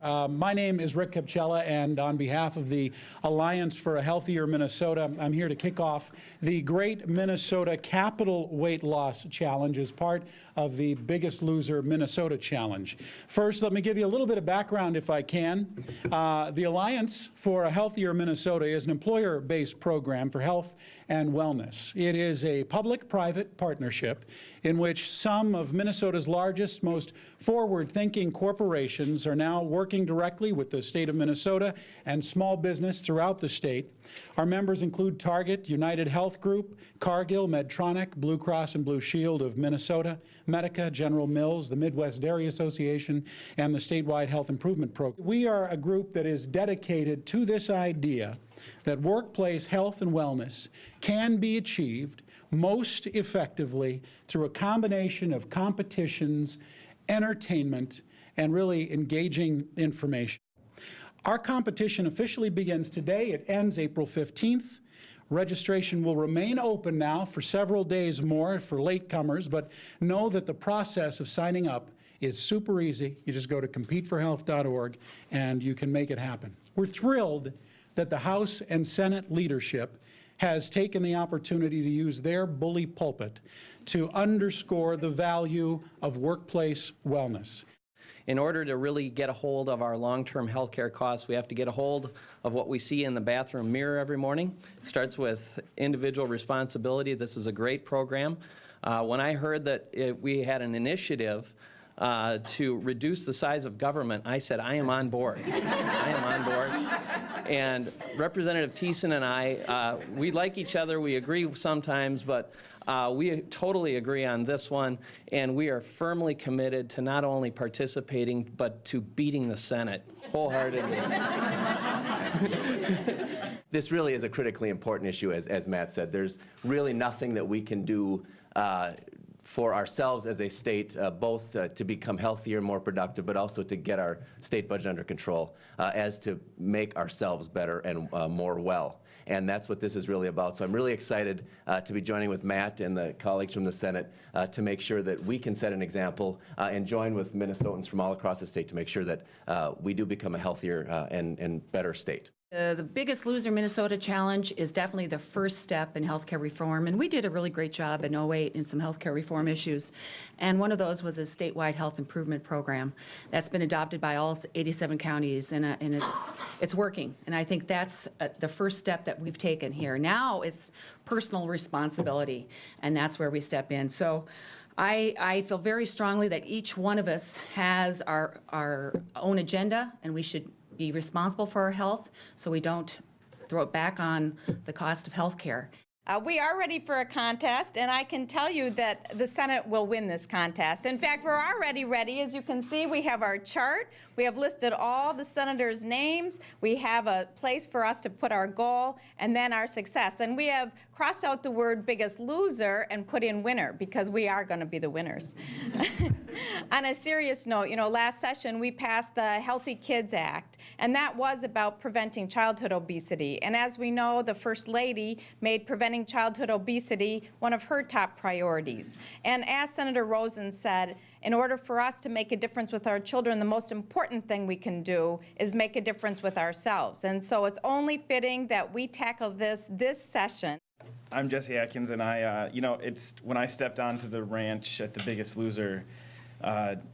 My name is Rick Capcella, and on behalf of the Alliance for a Healthier Minnesota, I'm here to kick off the Great Minnesota Capital Weight Loss Challenge as part of the Biggest Loser Minnesota Challenge. First, let me give you a little bit of background, if I can. The Alliance for a Healthier Minnesota is an employer-based program for health and wellness. It is a public-private partnership in which some of Minnesota's largest, most forward-thinking corporations are now working directly with the state of Minnesota and small business throughout the state. Our members include Target, United Health Group, Cargill, Medtronic, Blue Cross and Blue Shield of Minnesota, Medica, General Mills, the Midwest Dairy Association, and the statewide health improvement program. We are a group that is dedicated to this idea that workplace health and wellness can be achieved most effectively through a combination of competitions, entertainment, and really engaging information. Our competition officially begins today. It ends April 15th. Registration will remain open now for several days more for latecomers, but know that the process of signing up is super easy. You just go to competeforhealth.org and you can make it happen. We're thrilled that the House and Senate leadership has taken the opportunity to use their bully pulpit to underscore the value of workplace wellness. In order to really get a hold of our long-term health care costs, we have to get a hold of what we see in the bathroom mirror every morning. It starts with individual responsibility. This is a great program. When I heard that we had an initiative to reduce the size of government, I said, I am on board. I am on board. And Representative Thiessen and I, we like each other, we agree sometimes, but we totally agree on this one, and we are firmly committed to not only participating, but to beating the Senate wholeheartedly. This really is a critically important issue, as Matt said. There's really nothing that we can do for ourselves as a state, both to become healthier, more productive, but also to get our state budget under control, as to make ourselves better and more well. And that's what this is really about. So I'm really excited to be joining with Matt and the colleagues from the Senate to make sure that we can set an example and join with Minnesotans from all across the state to make sure that we do become a healthier and better state. The Biggest Loser Minnesota Challenge is definitely the first step in healthcare reform, and we did a really great job in '08 in some healthcare reform issues. And one of those was a statewide health improvement program that's been adopted by all 87 counties, and it's working. And I think that's the first step that we've taken here. Now it's personal responsibility, and that's where we step in. So I feel very strongly that each one of us has our own agenda, and we should be responsible for our health so we don't throw it back on the cost of health care. We are ready for a contest, and I can tell you that the Senate will win this contest. In fact, we're already ready. As you can see, we have our chart. We have listed all the senators' names. We have a place for us to put our goal and then our success. And we have crossed out the word biggest loser and put in winner, because we are going to be the winners. On a serious note, you know, last session we passed the Healthy Kids Act, and that was about preventing childhood obesity. And as we know, the First Lady made preventing childhood obesity one of her top priorities. And as Senator Rosen said, in order for us to make a difference with our children, the most important thing we can do is make a difference with ourselves. And so it's only fitting that we tackle this session. I'm Jesse Atkins, and it's when I stepped onto the ranch at the Biggest Loser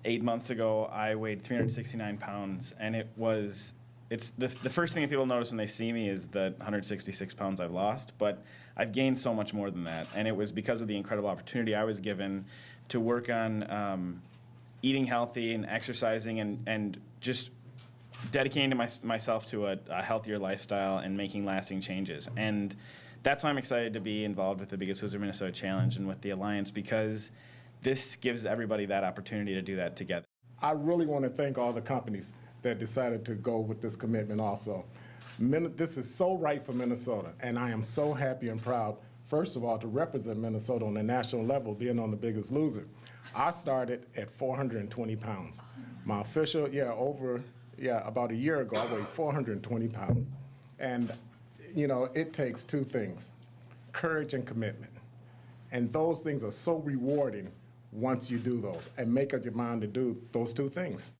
8 months ago, I weighed 369 pounds, and it's the first thing that people notice when they see me is the 166 pounds I've lost, but I've gained so much more than that, and it was because of the incredible opportunity I was given to work on eating healthy and exercising and just dedicating to myself to a healthier lifestyle and making lasting changes. And that's why I'm excited to be involved with the Biggest Loser Minnesota Challenge and with the Alliance, because this gives everybody that opportunity to do that together. I really want to thank all the companies that decided to go with this commitment also. This is so right for Minnesota, and I am so happy and proud, first of all, to represent Minnesota on the national level, being on the Biggest Loser. I started at 420 pounds. My official, about a year ago, I weighed 420 pounds. And, you know, it takes two things, courage and commitment. And those things are so rewarding once you do those and make up your mind to do those two things.